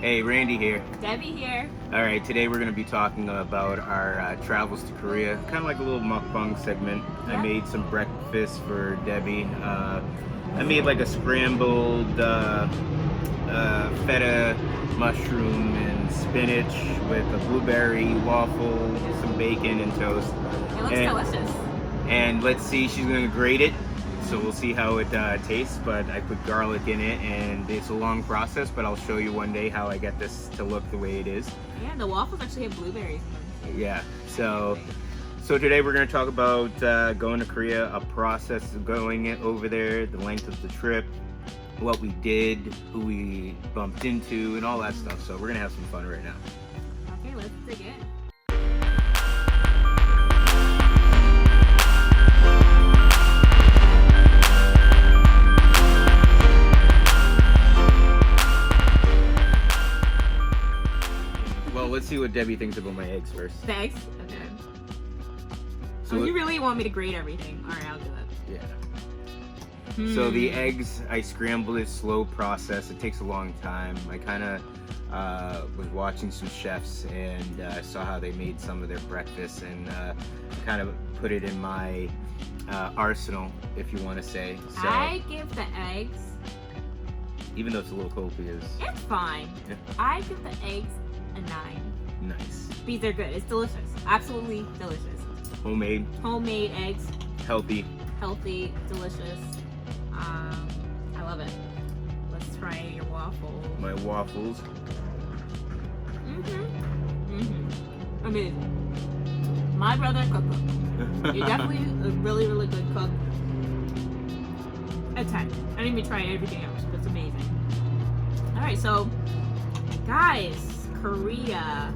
Hey, Randy here. Debbie here. Alright, today we're going to be talking about our travels to Korea. Kind of like a little mukbang segment. Yeah. I made some breakfast for Debbie. I made like a scrambled feta mushroom and spinach with a blueberry waffle, some bacon and toast. It looks delicious. And let's see, she's going to grate it. So we'll see how it tastes, but I put garlic in it, and it's a long process, but I'll show you one day how I get this to look the way it is. Yeah, the waffles actually have blueberries in them. Yeah, so today we're going to talk about going to Korea, a process of going over there, the length of the trip, what we did, who we bumped into, and all that stuff. So we're going to have some fun right now. Okay, let's dig in. Let's see what Debbie thinks about my eggs first. The eggs? Okay. So you really want me to grate everything? Alright, I'll do it. Yeah. So the eggs, I scrambled it, slow process. It takes a long time. I kind of was watching some chefs and saw how they made some of their breakfast, and kind of put it in my arsenal, if you want to say. So, I give the eggs... even though it's a little cold because... It's fine. Yeah. I give the eggs a 9. Nice. These are good. It's delicious. Absolutely delicious. Homemade. Homemade eggs. Healthy. Healthy. Delicious. I love it. Let's try your waffle. My waffles. Amazing. My brother cooked them. You're definitely a really, really good cook. A 10. I didn't even try everything else, but it's amazing. Alright, so guys, Korea.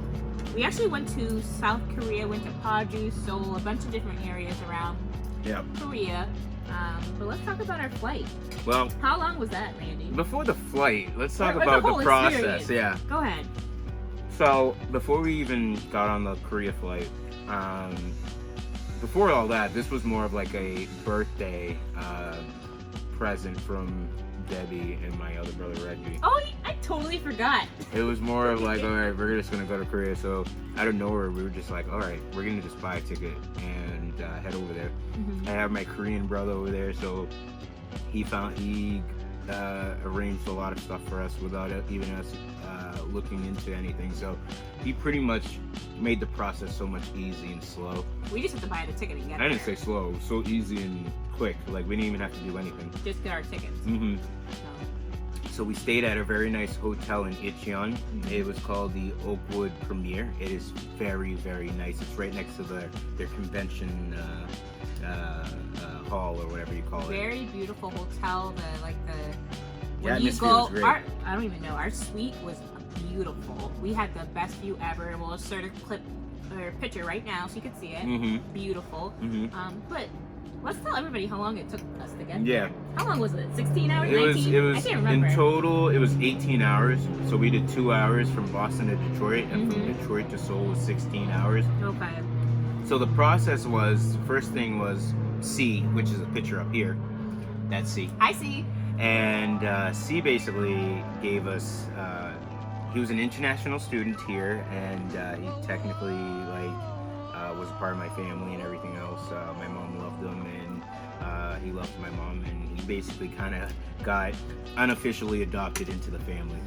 We actually went to South Korea, went to Paju, Seoul, a bunch of different areas around Korea. But let's talk about our flight. Well, how long was that, Randy? Before the flight, let's talk Or about the the process. experience. Yeah. Go ahead. So before we even got on the Korea flight, before all that, this was more of like a birthday present from Debbie and my other brother Reggie. Oh, I totally forgot. It was more of like, all right, we're just gonna go to Korea. So out of nowhere, we were just like, all right, we're gonna just buy a ticket and head over there. I have my Korean brother over there, so he arranged a lot of stuff for us without even us looking into anything. So he pretty much made the process so much easy and slow. We just had to buy the ticket and get I didn't say slow, it was so easy and quick. Like we didn't even have to do anything. Just get our tickets. So we stayed at a very nice hotel in Icheon. It was called the Oakwood Premier. It is very, very nice. It's right next to their convention hall or whatever you call it. Very beautiful hotel. The atmosphere was great. I don't even know. Our suite was beautiful. We had the best view ever. We'll insert a clip or picture right now so you can see it. Beautiful. But let's tell everybody how long it took us to get there. How long was it? 16 hours? 19? It was I can't remember. in total, it was 18 hours. So we did 2 hours from Boston to Detroit, and from Detroit to Seoul was 16 hours. Okay. So the process was, first thing was C, which is a picture up here. That's C. Hi, C. And C basically gave us, he was an international student here, and he technically was a part of my family and everything else. My mom loved him, and he loved my mom, and he basically kind of got unofficially adopted into the family.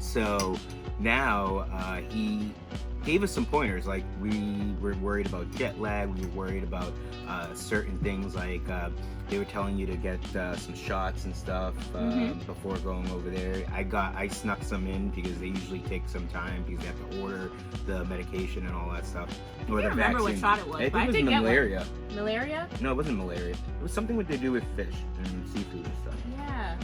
So now he gave us some pointers. Like we were worried about jet lag, we were worried about certain things, like they were telling you to get some shots and stuff before going over there. I snuck some in because they usually take some time because they have to order the medication and all that stuff. I can't remember what shot it was. I think it was malaria. Malaria? No, it wasn't malaria. It was something to do with fish and seafood and stuff. Yeah.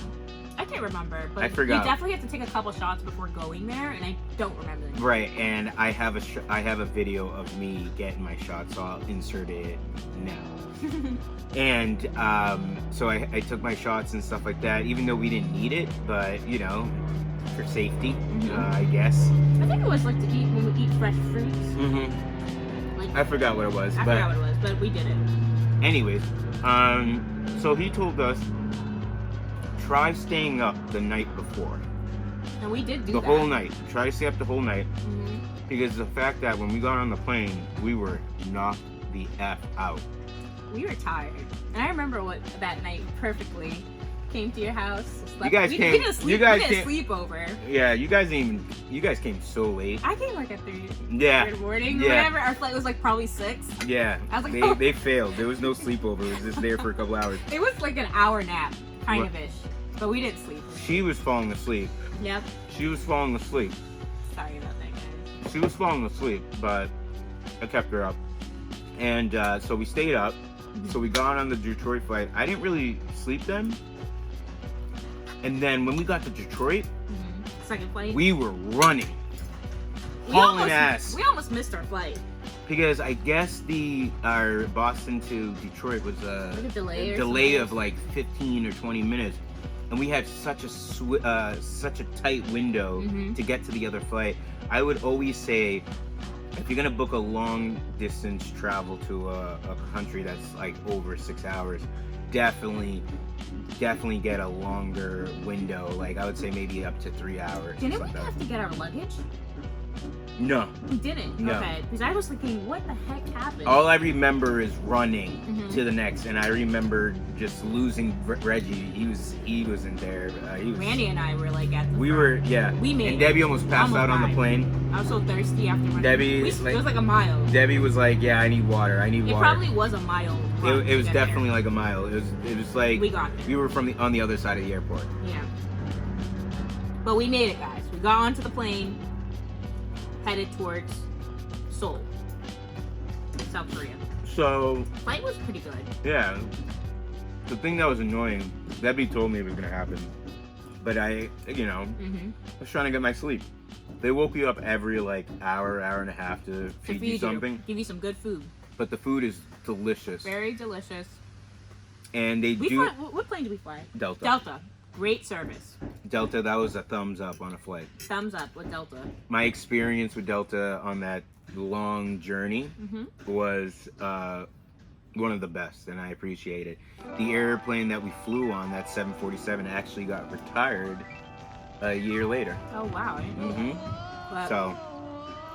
I can't remember, but I forgot. You definitely have to take a couple shots before going there, and I don't remember them. Right, and I have a video of me getting my shot, so I'll insert it now. And so I took my shots and stuff like that, even though we didn't need it, but you know, for safety, I guess. I think it was like to eat when we eat fresh fruits. Like, I forgot what it was. I forgot what it was, but we did it. Anyways, so he told us, try staying up the night before. And we did do the that. whole night. Try to stay up the whole night. Mhm. Because the fact that when we got on the plane, we were knocked the F out. We were tired. And I remember what that night perfectly. Came to your house. Slept. You guys we came. didn't sleep, You guys we didn't came. sleepover. Yeah, you guys came so late. I came like at 3 Yeah. in the morning. Yeah. Whatever. Our flight was like probably 6. Yeah. I was like, They failed. There was no sleepover. It was just there for a couple hours. It was like an hour nap, kind What? of ish. But we didn't sleep. She was falling asleep. Yep. She was falling asleep. Sorry about that, guys. She was falling asleep, but I kept her up. And so we stayed up. So we got on the Detroit flight. I didn't really sleep then. And then when we got to Detroit, Second flight. we were running. We Hauling almost- ass. We almost missed our flight. Because I guess our Boston to Detroit was Like a delay or delay something. of like 15 or 20 minutes. And we had such a tight window Mhm. to get to the other flight. I would always say, if you're gonna book a long distance travel to a country that's like over 6 hours, definitely get a longer window. Like I would say maybe up to 3 hours. Didn't or we something. have to get our luggage? No. We didn't. No. Okay. Because I was thinking, what the heck happened? All I remember is running Mhm. to the next, and I remember just losing Reggie. He was in there. He was. Randy and I were like at the We front. were, yeah. We made And it. Debbie almost passed Almost out on the died. plane. I was so thirsty after running. Debbie, it was like a mile. Debbie was like, "Yeah, I need water. I need It water." probably was a mile. run It to was get definitely there. like a mile. It was like We got there. we were on the other side of the airport. Yeah. But we made it, guys. We got onto the plane, headed towards Seoul, South Korea. So Flight was pretty good. yeah, the thing that was annoying, Debbie told me it was gonna happen, but I Mm-hmm. was trying to get my sleep. They woke you up every like hour and a half to feed you something. Give you some good food. But the food is delicious. Very delicious. And they We do fly, what plane did we fly? Delta. Delta. Great service. Delta, that was a thumbs up on a flight. Thumbs up with Delta. My experience with Delta on that long journey Mm-hmm. was one of the best, and I appreciate it. The airplane that we flew on, that 747, actually got retired a year later. Oh wow. I didn't know that. hmm But So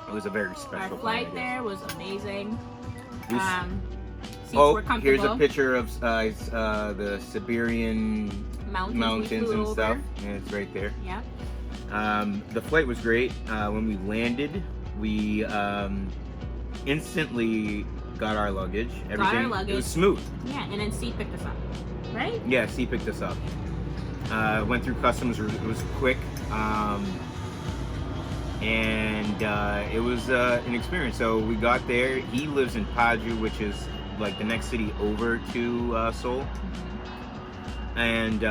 it was a very our special flight plane, I guess. there was amazing. We s- Seats Oh, were comfortable. here's a picture of the Siberian mountains we flew and over. stuff. Yeah, it's right there. Yeah. The flight was great. When we landed, we instantly got our luggage. Everything. luggage. It was smooth. Yeah, and then C picked us up. Right? Yeah, C picked us up. Went through customs. It was quick. And it was an experience. So we got there. He lives in Paju, which is like the next city over to Seoul. And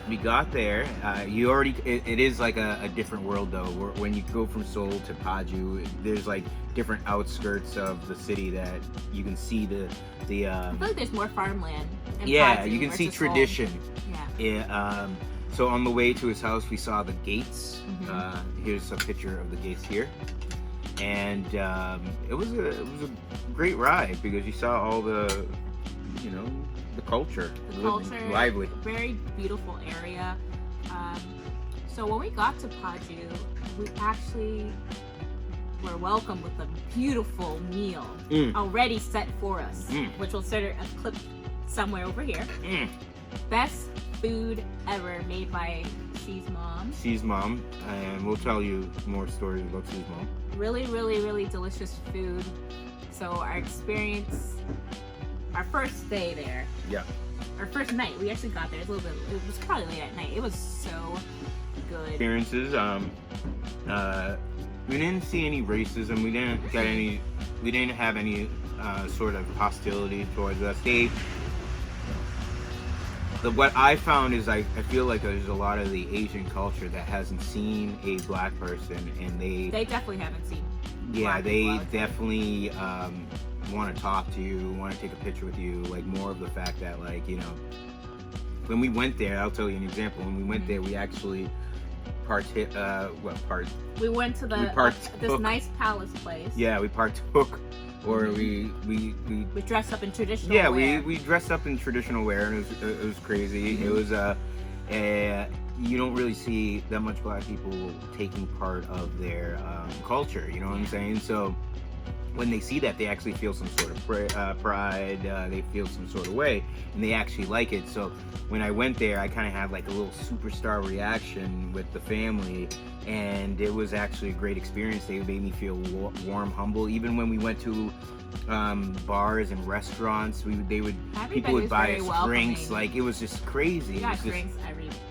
we got there. It is like a different world though. When you go from Seoul to Paju, there's like different outskirts of the city that you can see the I feel like there's more farmland. in yeah, Paju you can see versus Seoul. tradition. Yeah. So on the way to his house, we saw the gates. Mhm. Here's a picture of the gates here, and it was a great ride because you saw all the culture, The culture, lively. very beautiful area. So when we got to Paju, we actually were welcomed with a beautiful meal Mm. already set for us, Mm. which we'll set a clip somewhere over here. Mm. Best food ever made by C's mom. C's mom, and we'll tell you more stories about C's mom. Really, really, really delicious food. So our experience, our first day there, Yeah. our first night, we actually got there. It was probably late at night. It was so good. Experiences. We didn't see any racism. We didn't have any sort of hostility towards us. What I found is I feel like there's a lot of the Asian culture that hasn't seen a black person, and They definitely haven't seen. yeah, black they people, I would say. definitely want to talk to you, want to take a picture with you. Like more of the fact that when we went there, I'll tell you an example. When we went there, we actually We went to We partook. this nice palace place. Yeah, we partook, or Mhm. We dressed up in traditional yeah, wear. we dressed up in traditional wear, and it was crazy. Mhm. It was you don't really see that much black people taking part of their culture. You know what I'm saying? So when they see that, they actually feel some sort of pride. They feel some sort of way, and they actually like it. So when I went there, I kind of had like a little superstar reaction with the family, and it was actually a great experience. They made me feel warm, humble. Even when we went to bars and restaurants, people would buy us drinks. Like, it was just crazy. We got drinks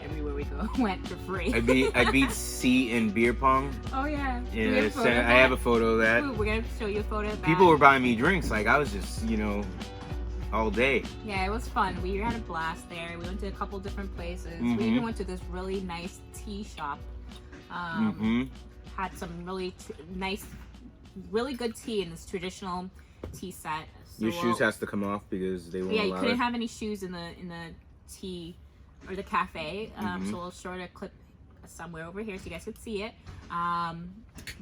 everywhere we go. Went for free. I beat C in beer pong. Oh yeah. Yeah, I have a photo of that. Ooh, we're gonna show you a photo of that. People were buying me drinks. Like, I was just, all day. Yeah, it was fun. We had a blast there. We went to a couple different places. Mm-hmm. We even went to this really nice tea shop. Had some really nice, really good tea in this traditional tea set. So your shoes has to come off because they won't allow you couldn't it. have any shoes in the tea or the cafe. So we'll show a clip somewhere over here so you guys could see it.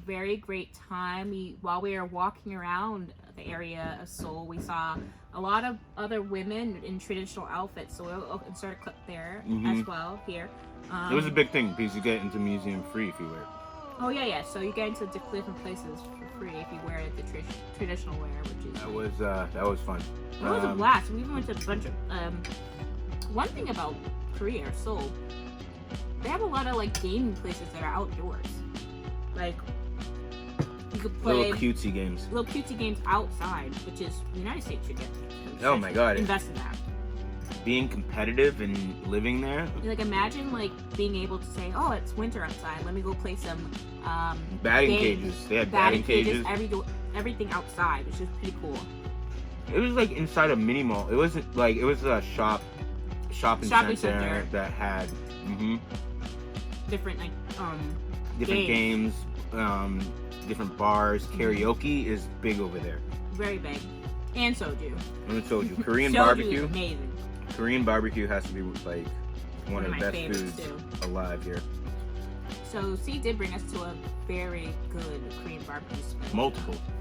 Very great time. While we were walking around the area of Seoul, we saw a lot of other women in traditional outfits. So we'll insert a clip there as well here. It was a big thing because you get into museum free if you wear it. Oh yeah. So you get into different places for free if you wear the traditional wear, which is that was fun. It was a blast. We even went to a bunch of one thing about Korea or Seoul, they have a lot of like gaming places that are outdoors. Like, you could play little cutesy games outside, which is the United States should get. Oh my God. Invest in that. Being competitive and living there. Like, imagine like being able to say, "Oh, it's winter outside. Let me go play some batting games." cages. They had batting cages. Everything outside, which is pretty cool. It was like inside a mini mall. It wasn't like, it was a shopping center that had different like different games, different bars. Karaoke is big over there. Very big. And soju. And soju. Korean Soju barbecue. Is amazing. Korean barbecue has to be like one of the best foods too. alive here. So C did bring us to a very good Korean barbecue spot.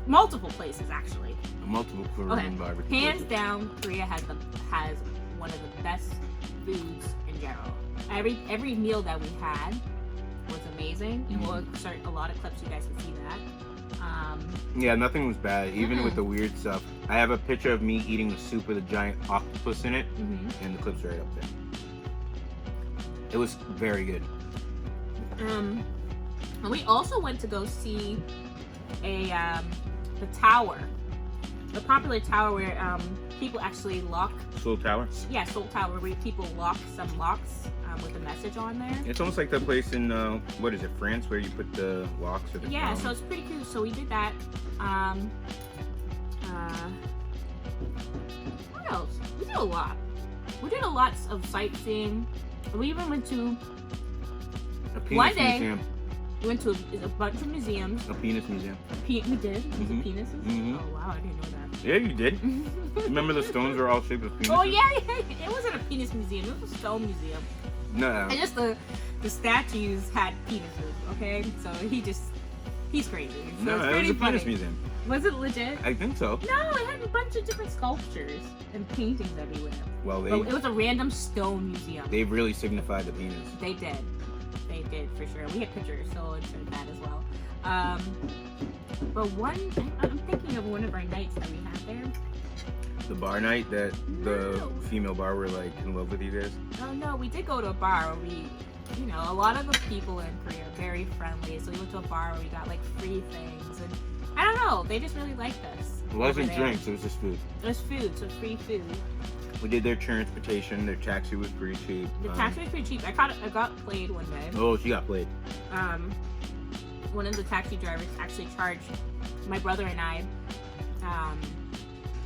Multiple places actually. Multiple Korean barbecue. Hands places. down, Korea has one of the best foods in general. Every meal that we had was amazing, and we'll insert a lot of clips so you guys can see that. Yeah, nothing was bad, even with the weird stuff. I have a picture of me eating the soup with a giant octopus in it, and the clip's right up there. It was very good. And we also went to go see the tower, the popular tower where people actually lock. Seoul Tower? Yeah, Seoul Tower, where people lock some locks with a message on there. It's almost like that place in what is it, France, where you put the locks or the so it's pretty cool. So we did that. What else? We did a lot. We did a lot of sightseeing. We even went to a penis one day. museum. We went to a bunch of museums. A penis museum. We did? Was it penises? Oh wow, I didn't know that. Yeah, you did. Remember the stones were all shaped as penises? Oh yeah, it wasn't a penis museum. It was a stone museum. No. And just the statues had penises. Okay, so he's crazy. So No, it was a penis museum. Was it legit? I think so. No, it had a bunch of different sculptures and paintings everywhere. Well, it was a random stone museum. They've really signified the penis. They did for sure. We had pictures, so I'll insert that as well. But I'm thinking of one of our nights that we had there. The bar night that the female bar were like in love with you guys? Oh no, we did go to a bar where a lot of the people in Korea are very friendly. So we went to a bar where we got like free things, and I don't know, they just really liked us. It wasn't drinks, it was just food. It was food, so free food. We did their transportation, their taxi was pretty cheap. The taxi was pretty cheap. I got played one day. Oh, she got played. One of the taxi drivers actually charged my brother and I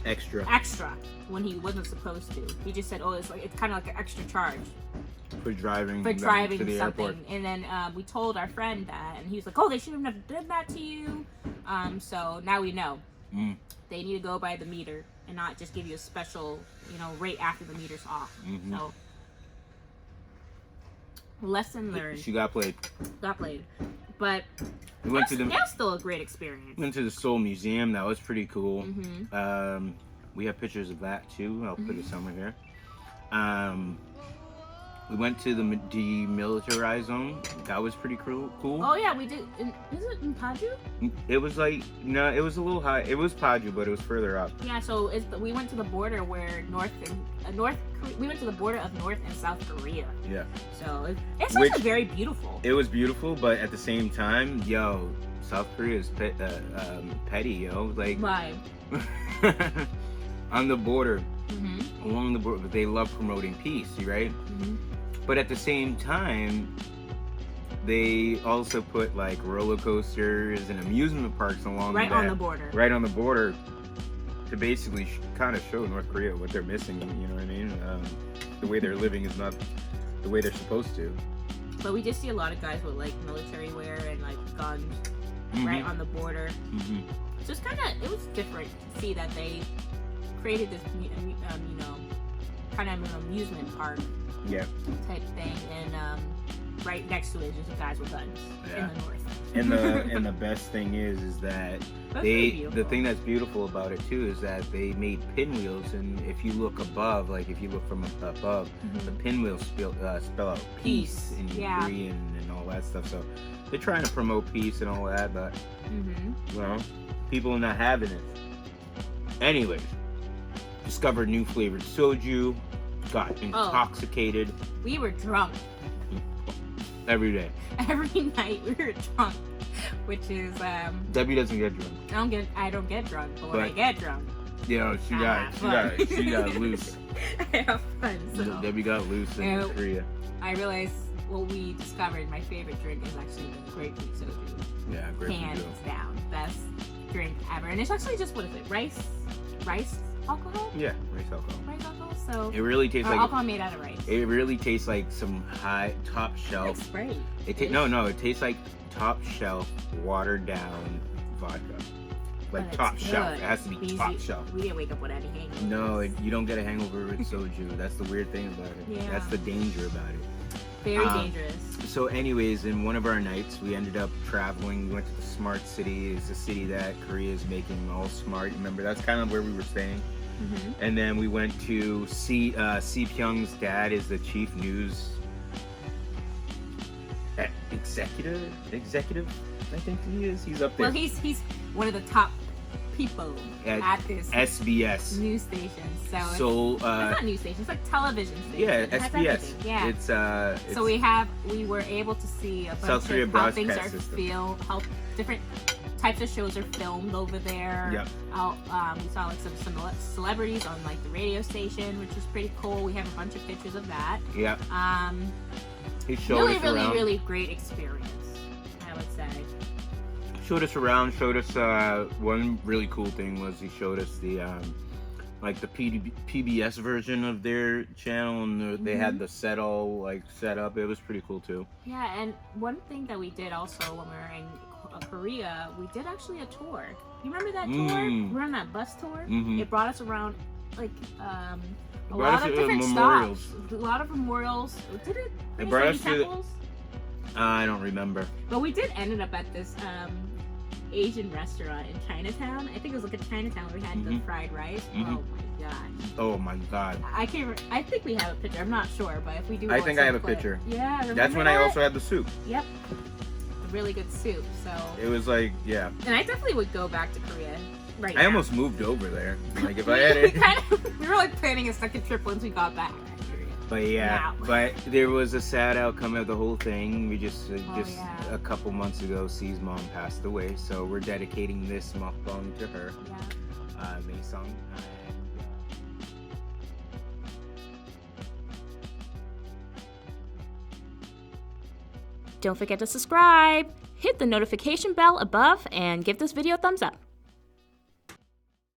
extra when he wasn't supposed to. He just said, "Oh, it's kind of like an extra charge for driving to the something." Airport. And then we told our friend that, and he was like, "Oh, they shouldn't have done that to you." So now we know they need to go by the meter and not just give you a special, rate after the meter's off. So lesson learned. She got played. But we went that was still a great experience. Went to the Seoul Museum. That was pretty cool. We have pictures of that too. I'll put it somewhere here. We went to the demilitarized zone. That was pretty cool. Oh yeah, we did. Is it in Paju? It was like no, it was a little high. It was Paju, but it was further up. Yeah, so we went to the border where we went to the border of North and South Korea. Yeah. So it's also very beautiful. It was beautiful, but at the same time, yo, South Korea is petty, yo. Like Why? on the border, Mm-hmm. along the border, they love promoting peace, right? Mm-hmm. But at the same time, they also put like roller coasters and amusement parks along Right that, on the border. right on the border, to basically kind of show North Korea what they're missing. You know what I mean? The way they're living is not the way they're supposed to. But we did see a lot of guys with like military wear and like guns right on the border. Mm-hmm. So it's it was different to see that they created this, kind of an amusement park Yeah. type thing, and right next to it is just guys with guns in the north. And the best thing is that That's really beautiful. the thing that's beautiful about it too is that they made pinwheels, and if you look above, like if you look from above, the pinwheels spell out peace in Korean and all that stuff. So they're trying to promote peace and all that, but well, people are not having it. Anyways, discovered new flavored soju, got intoxicated. We were drunk. Every day. Every night we were drunk, which is Debbie doesn't get drunk. I don't get drunk, but when I get drunk, you know, she got loose. I have fun. So. Debbie got loose in Korea. I realized what we discovered. My favorite drink is actually the grapefruit soju. Yeah, grapefruit. Hands down, best drink ever. And it's actually just, what is it? Rice alcohol? Yeah, rice alcohol. Rice alcohol. So it really tastes like alcohol made out of rice. It really tastes like some top shelf. Like Sprite. It tastes like top shelf watered down vodka. Like top shelf. It has to be top shelf. We didn't wake up with any hangover. No, you don't get a hangover with soju. That's the weird thing about it. Yeah. That's the danger about it. Very dangerous. So anyways, in one of our nights, we ended up traveling. We went to the smart city. It's a city that Korea is making all smart. Remember, that's kind of where we were staying. And then we went to see Pyung's dad is the chief news executive, I think he is. He's up there. Well, he's one of the top people at this SBS news station. So Seoul, it's not news station. It's like television station. Yeah, It has SBS. everything. Yeah. It's So we were able to see a bunch South Korea of how things broadcast are system. how different types of shows are filmed over there. Yep. We saw like some celebrities on like the radio station, which was pretty cool. We have a bunch of pictures of that. Yeah. He showed Really, us really, around. really great experience, I would say. Showed us around. Showed us one really cool thing was he showed us the like the PBS version of their channel, and they had the set all like set up. It was pretty cool too. Yeah, and one thing that we did also when we were in Korea, we did actually a tour. You remember that tour? We were on that bus tour. It brought us around like a lot of different memorials. stops. A lot of memorials. Did it? It brought us to temples? I don't remember. But we did ended up at this Asian restaurant in Chinatown. I think it was like a Chinatown where we had the fried rice. Oh my gosh. Oh my god. I think we have a picture. I'm not sure, but if we do, I think I have a picture. Yeah, that's when I also had the soup. Yep. A really good soup. So. It was like, yeah. And I definitely would go back to Korea. Right. I almost moved over there. Like if I had it. We were like planning a second trip once we got back. But yeah, but there was a sad outcome of the whole thing. We just a couple months ago, C's mom passed away, so we're dedicating this mukbang to her. Yeah. Maesong. Don't forget to subscribe, hit the notification bell above, and give this video a thumbs up.